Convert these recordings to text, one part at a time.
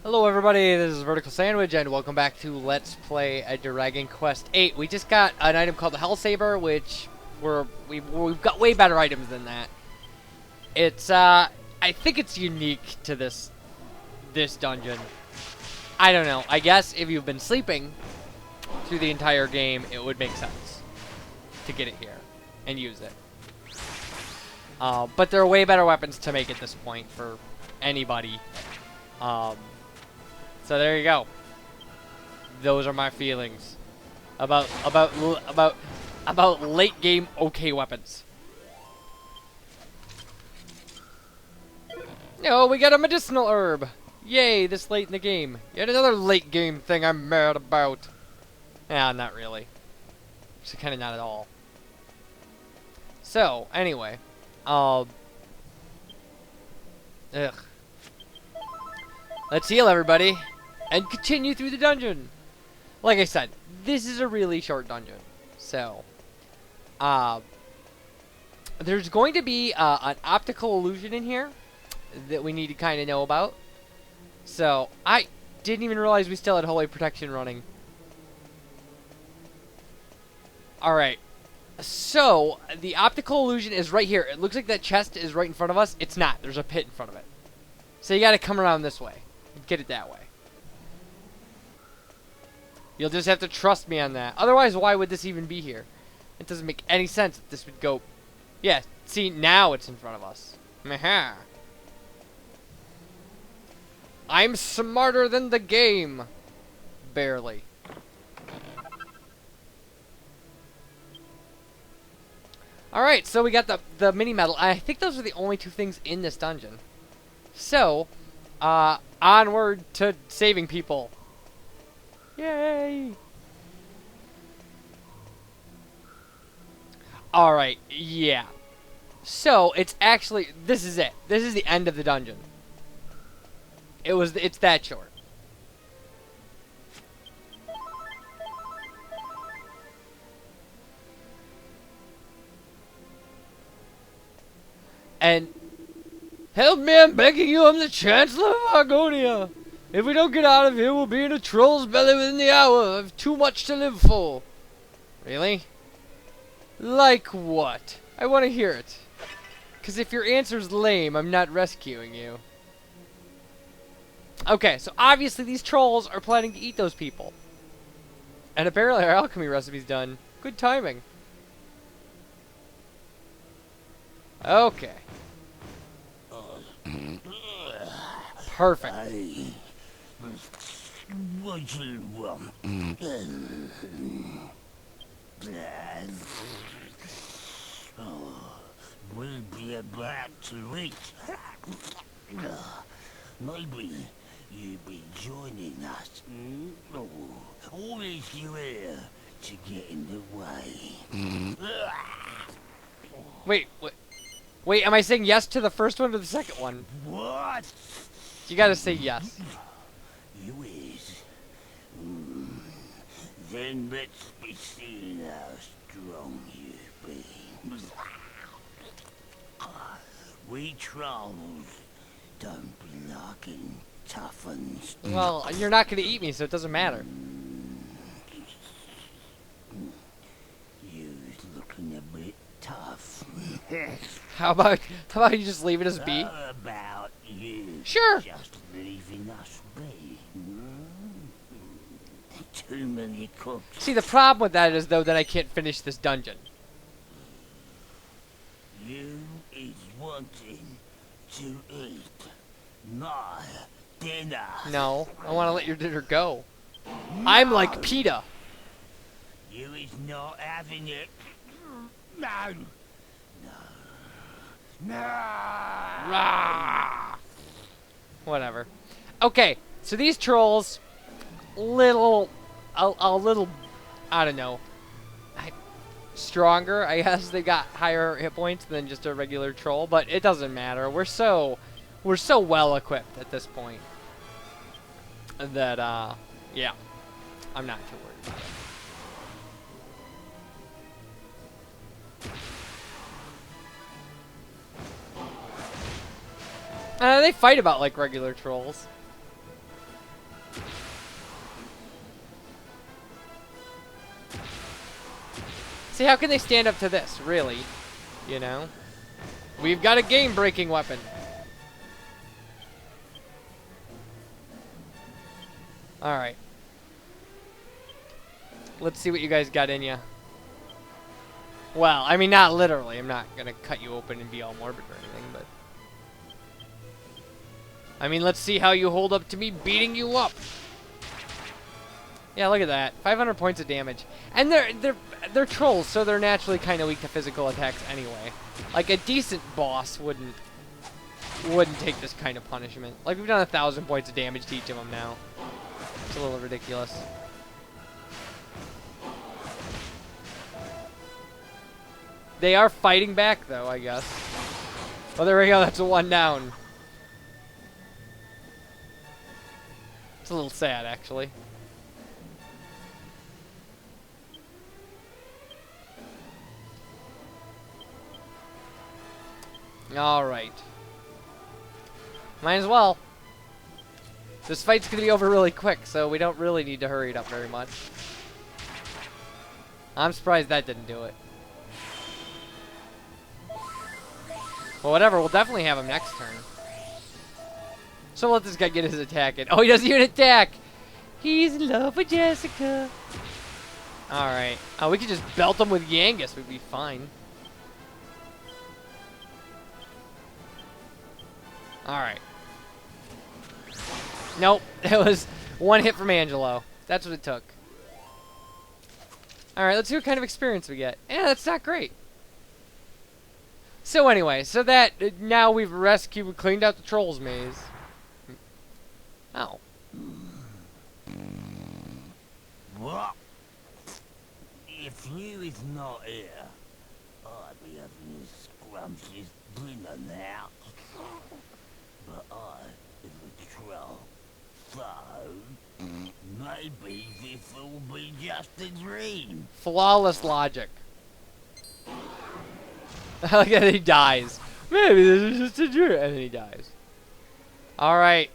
Hello everybody, this is VerticalSandwich and welcome back to Let's Play a Dragon Quest 8. We just got an item called the Health Saber, which we've got way better items than that. It's I think it's unique to this dungeon. I don't know. I guess if you've been sleeping through the entire game, it would make sense to get it here and use it. But there are way better weapons to make at this point for anybody. So there you go. Those are my feelings about late game okay weapons. No, we got a medicinal herb. Yay, this late in the game. Yet another late game thing I'm mad about. Nah, not really. Actually, kind of not at all. So, anyway. Ugh. Let's heal everybody. And continue through the dungeon. Like I said, this is a really short dungeon. So, there's going to be an optical illusion in here that we need to kind of know about. So, I didn't even realize we still had Holy Protection running. Alright. So, the optical illusion is right here. It looks like that chest is right in front of us. It's not. There's a pit in front of it. So you gotta come around this way. Get it that way. You'll just have to trust me on that. Otherwise, why would this even be here? It doesn't make any sense that this would go... Yeah, see, now it's in front of us. Meh. I'm smarter than the game. Barely. Alright, so we got the mini medal. I think those are the only two things in this dungeon. So, onward to saving people. Yay! Alright, yeah. So, it's actually, this is it. This is the end of the dungeon. It's that short. And, help me, I'm begging you, I'm the Chancellor of Argonia. If we don't get out of here, we'll be in a troll's belly within the hour. I've too much to live for. Really? Like what? I want to hear it. Because if your answer's lame, I'm not rescuing you. Okay, so obviously these trolls are planning to eat those people. And apparently our alchemy recipe's done. Good timing. Okay. Perfect. What you want? We'll be about to eat. Maybe you'll be joining us. Or is you here to get in the way? Wait, am I saying yes to the first one or the second one? What? You gotta say yes. You is. Then let's be seeing how strong you be. We trolls don't be liking tough uns. Well, you're not gonna eat me, so it doesn't matter. You's looking a bit tough. How about you just leaving us be? How about you? Sure. Just leaving us be. Too many cooks. See, the problem with that is though that I can't finish this dungeon. You is wanting to eat my dinner. No, I want to let your dinner go. I'm like PETA. You is not having it. No. No. Rah! Whatever. Okay, so these trolls, a little, I don't know, stronger. I guess they got higher hit points than just a regular troll, but it doesn't matter. We're so well equipped at this point that yeah, I'm not too worried about it. They fight about like regular trolls. See, how can they stand up to this, really? You know? We've got a game-breaking weapon. Alright. Let's see what you guys got in ya. Well, I mean, not literally. I'm not gonna cut you open and be all morbid or anything, but... I mean, let's see how you hold up to me beating you up. Yeah, look at that. 500 points of damage. And they're trolls, so they're naturally kind of weak to physical attacks anyway. Like, a decent boss wouldn't take this kind of punishment. Like, we've done 1,000 points of damage to each of them now. It's a little ridiculous. They are fighting back, though, I guess. Oh, there we go. That's a one down. It's a little sad, actually. Alright. Might as well. This fight's gonna be over really quick, so we don't really need to hurry it up very much. I'm surprised that didn't do it. Well, whatever. We'll definitely have him next turn. So let this guy get his attack in. Oh, he doesn't even attack! He's in love with Jessica. Alright. Oh, we could just belt him with Yangus. We'd be fine. Alright. Nope. It was one hit from Angelo. That's what it took. Alright, let's see what kind of experience we get. Yeah, that's not great. So anyway, so that, now we've cleaned out the Trolls Maze. Oh. What? If you is not here, I'd be having a scrumptious dinner now. But I is a troll, so maybe this will be just a dream. Flawless logic. I like that he dies. Maybe this is just a dream. And then he dies. Alright.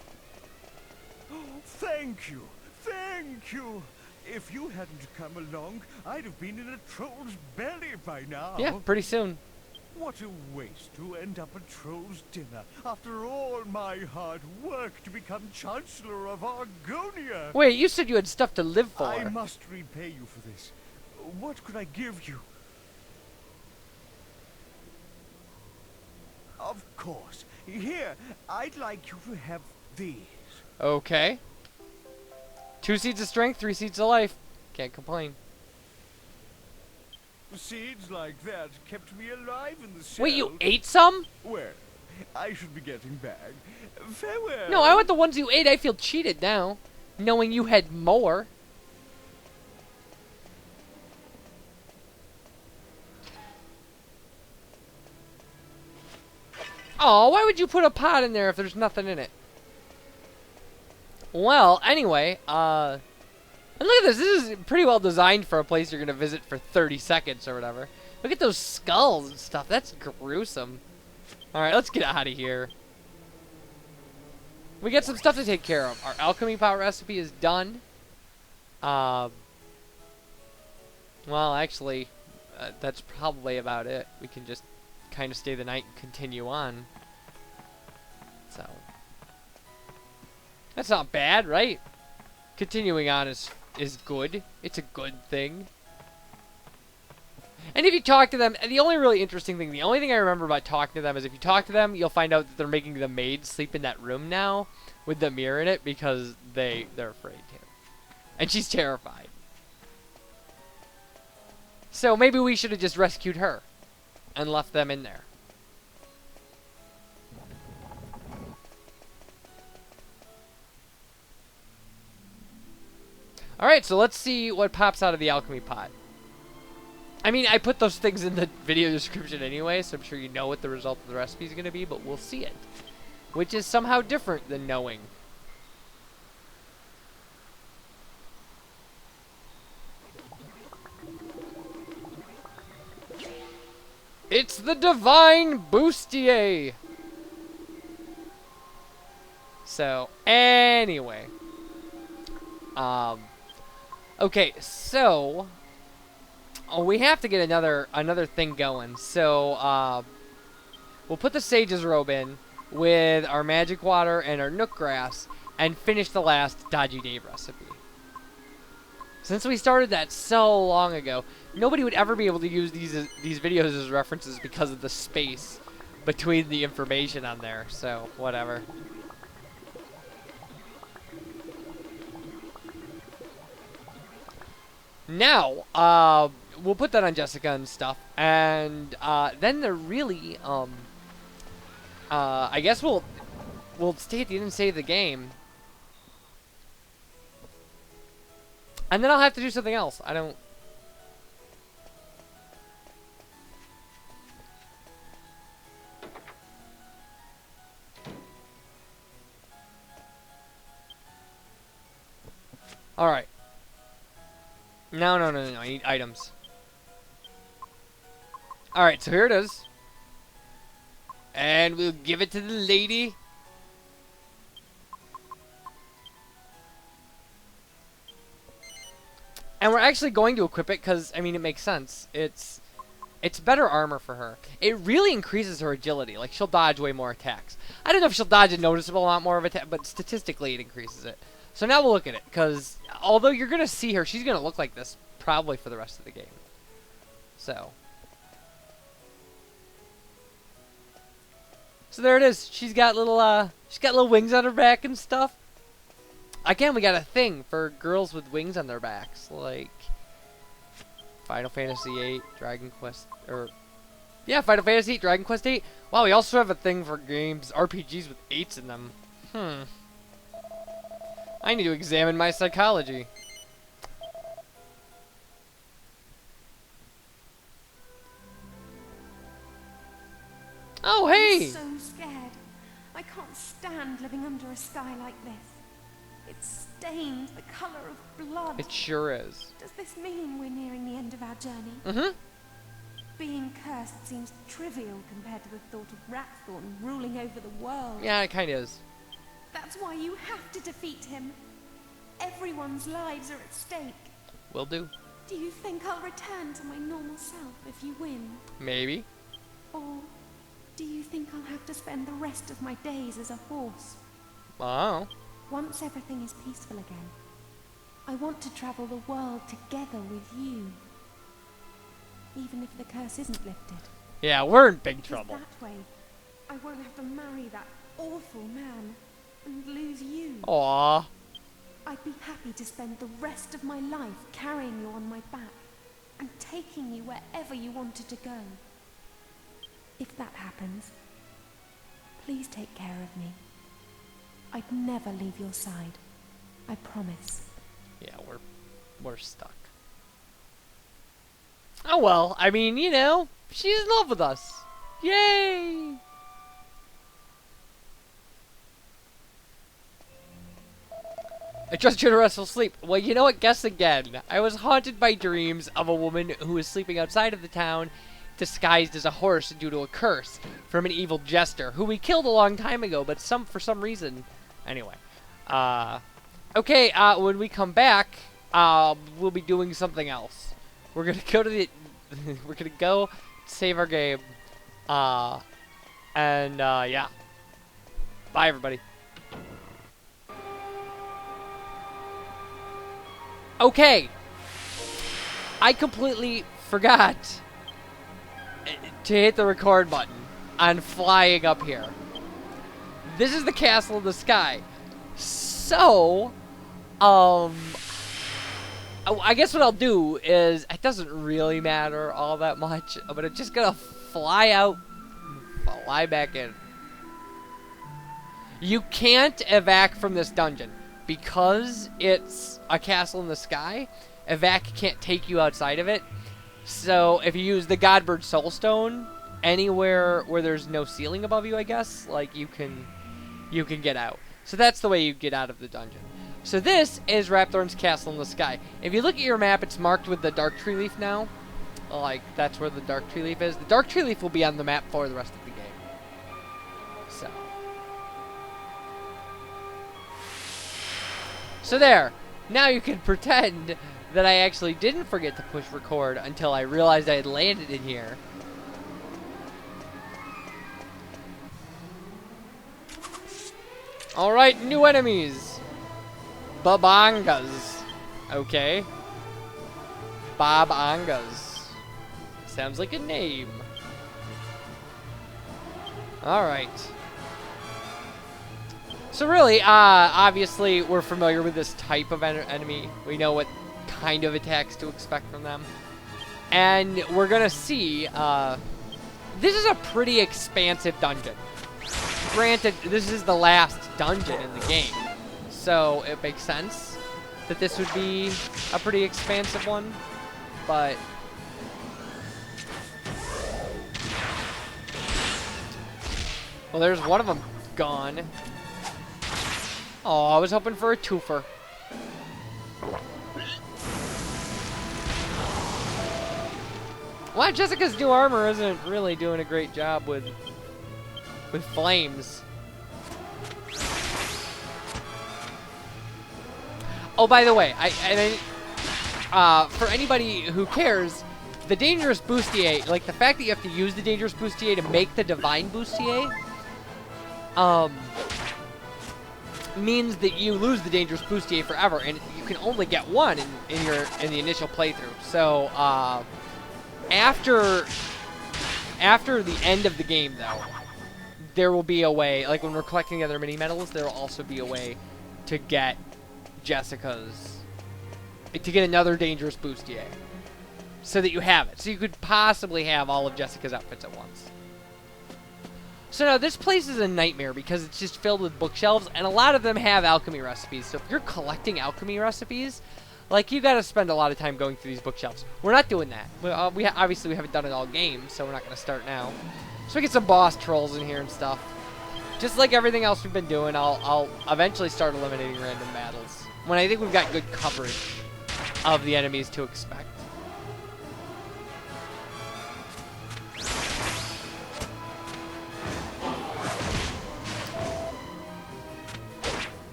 Thank you. Thank you. If you hadn't come along, I'd have been in a troll's belly by now. Yeah, pretty soon. What a waste to end up at troll's dinner after all my hard work to become Chancellor of Argonia. Wait, you said you had stuff to live for. I must repay you for this. What could I give you? Of course. Here, I'd like you to have these. Okay. 2 seeds of strength, 3 seeds of life. Can't complain. Seeds like that kept me alive in the shell. Wait, you ate some? Well, I should be getting back. Farewell. No, I want the ones you ate. I feel cheated now, knowing you had more. Oh, why would you put a pot in there if there's nothing in it? Well, anyway, and look at this. This is pretty well designed for a place you're going to visit for 30 seconds or whatever. Look at those skulls and stuff. That's gruesome. Alright, let's get out of here. We got some stuff to take care of. Our alchemy pot recipe is done. Well, actually, that's probably about it. We can just kind of stay the night and continue on. So, that's not bad, right? Continuing on is good. It's a good thing. And if you talk to them, the only really interesting thing, the only thing I remember about talking to them is if you talk to them, you'll find out that they're making the maid sleep in that room now with the mirror in it because they're afraid to. And she's terrified. So maybe we should have just rescued her and left them in there. Alright, so let's see what pops out of the alchemy pot. I mean, I put those things in the video description anyway, so I'm sure you know what the result of the recipe is going to be, but we'll see it. Which is somehow different than knowing. It's the divine bustier! So, anyway. Okay, so Oh, we have to get another thing going. So we'll put the sage's robe in with our magic water and our nook grass, and finish the last Dodgy Dave recipe. Since we started that so long ago, nobody would ever be able to use these videos as references because of the space between the information on there. So whatever. Now, we'll put that on Jessica and stuff, and then they're really, I guess we'll stay at the end and save the game, and then I'll have to do something else. I don't. All right. No. I need items. Alright, so here it is. And we'll give it to the lady. And we're actually going to equip it because, I mean, it makes sense. It's better armor for her. It really increases her agility. Like, she'll dodge way more attacks. I don't know if she'll dodge a noticeable amount more of attack, but statistically it increases it. So now we'll look at it, because although you're going to see her, she's going to look like this probably for the rest of the game. So there it is. She's got little wings on her back and stuff. Again, we got a thing for girls with wings on their backs, like Final Fantasy VIII, Dragon Quest, Final Fantasy VIII, Dragon Quest VIII. Wow, we also have a thing for games, RPGs with 8s in them. I need to examine my psychology. Oh, hey! I'm so scared. I can't stand living under a sky like this. It's stained the color of blood. It sure is. Does this mean we're nearing the end of our journey? Mm-hmm. Being cursed seems trivial compared to the thought of Rhapthorne ruling over the world. Yeah, it kind of is. That's why you have to defeat him. Everyone's lives are at stake. Will do. Do you think I'll return to my normal self if you win? Maybe. Or do you think I'll have to spend the rest of my days as a horse? Oh. Once everything is peaceful again, I want to travel the world together with you. Even if the curse isn't lifted. Yeah, we're in big trouble. That way, I won't have to marry that awful man and lose you. Aww. I'd be happy to spend the rest of my life carrying you on my back and taking you wherever you wanted to go. If that happens, please take care of me. I'd never leave your side. I promise. Yeah, we're stuck. Oh well, I mean, you know, she's in love with us. Yay! I trust you to restful sleep. Well, you know what? Guess again. I was haunted by dreams of a woman who was sleeping outside of the town, disguised as a horse due to a curse from an evil jester who we killed a long time ago, but for some reason. Anyway, okay. When we come back, we'll be doing something else. We're gonna go to the. We're gonna go save our game. Yeah. Bye, everybody. Okay. I completely forgot to hit the record button on flying up here. This is the castle in the sky. So, I guess what I'll do is, it doesn't really matter all that much, but I'm just gonna fly out, fly back in. You can't evac from this dungeon. Because it's a castle in the sky, evac can't take you outside of it. So if you use the Godbird Soulstone, anywhere where there's no ceiling above you, I guess, like you can get out. So that's the way you get out of the dungeon. So this is Rhapthorne's castle in the sky. If you look at your map, it's marked with the dark tree leaf now. Like, that's where the dark tree leaf is. The dark tree leaf will be on the map for the rest of the game. So there. Now you can pretend that I actually didn't forget to push record until I realized I had landed in here. Alright, new enemies. Babangas. Okay. Babangas. Sounds like a name. Alright. So really, obviously, we're familiar with this type of enemy. We know what kind of attacks to expect from them. And we're gonna see, this is a pretty expansive dungeon. Granted, this is the last dungeon in the game, so it makes sense that this would be a pretty expansive one, but... Well, there's one of them gone. Oh, I was hoping for a twofer. Well, Jessica's new armor isn't really doing a great job with flames. Oh, by the way, for anybody who cares, the dangerous bustier, like the fact that you have to use the dangerous bustier to make the divine bustier, means that you lose the dangerous bustier forever, and you can only get one in the initial playthrough. So after the end of the game, though, there will be a way, like when we're collecting the other mini medals, there will also be a way to get to get another dangerous bustier, so that you have it. So you could possibly have all of Jessica's outfits at once. So now this place is a nightmare because it's just filled with bookshelves, and a lot of them have alchemy recipes. So if you're collecting alchemy recipes, like, you gotta spend a lot of time going through these bookshelves. We're not doing that. Obviously we haven't done it all game, so we're not gonna start now. So we get some boss trolls in here and stuff. Just like everything else we've been doing, I'll eventually start eliminating random battles when I think we've got good coverage of the enemies to expect.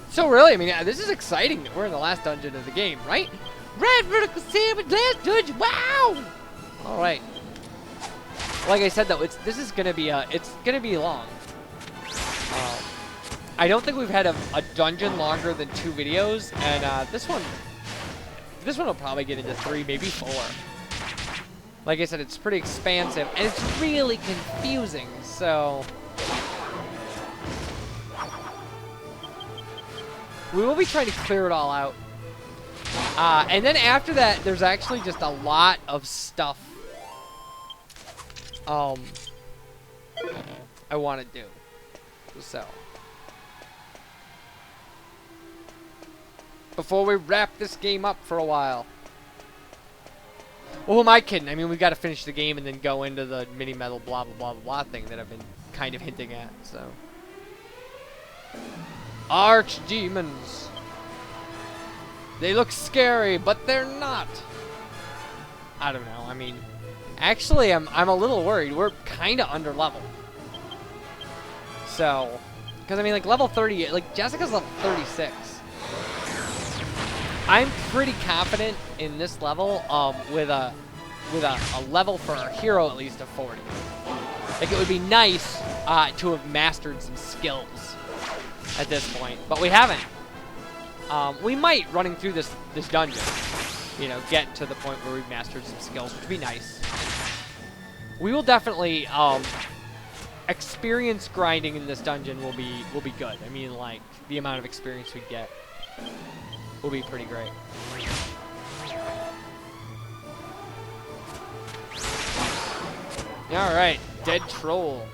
So really, I mean, this is exciting that we're in the last dungeon of the game, right? Right, VerticalSandwich, last dungeon, wow! Alright. Like I said, though, this is gonna be long. I don't think we've had a dungeon longer than 2 videos, and this one will probably get into 3, maybe 4. Like I said, it's pretty expansive, and it's really confusing, so... we will be trying to clear it all out. And then after that, there's actually just a lot of stuff I want to do. So, before we wrap this game up for a while. Well, who am I kidding? I mean, we've got to finish the game and then go into the mini medal blah blah blah blah thing that I've been kind of hinting at, so. Archdemons. They look scary, but they're not. I don't know. I mean, actually, I'm a little worried. We're kind of under level. So, because I mean, like level 30, like Jessica's level 36. I'm pretty confident in this level with a level for our hero at least of 40. Like, it would be nice to have mastered some skills at this point, but we haven't. We might, running through this dungeon, you know, get to the point where we've mastered some skills, which would be nice. We will definitely experience grinding in this dungeon will be good. I mean, like, the amount of experience we get will be pretty great. All right, dead troll.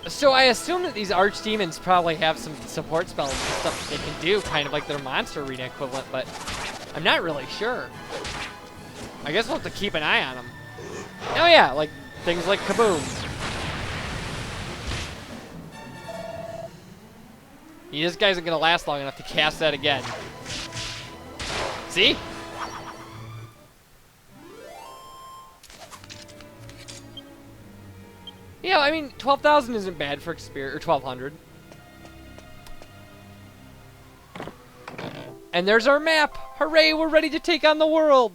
So I assume that these Archdemons probably have some support spells and stuff that they can do, kind of like their Monster Arena equivalent, but I'm not really sure. I guess we'll have to keep an eye on them. Oh yeah, like things like Kaboom. This guy isn't gonna last long enough to cast that again. See? Yeah, I mean, 12,000 isn't bad for experience, or 1,200. And there's our map! Hooray, we're ready to take on the world!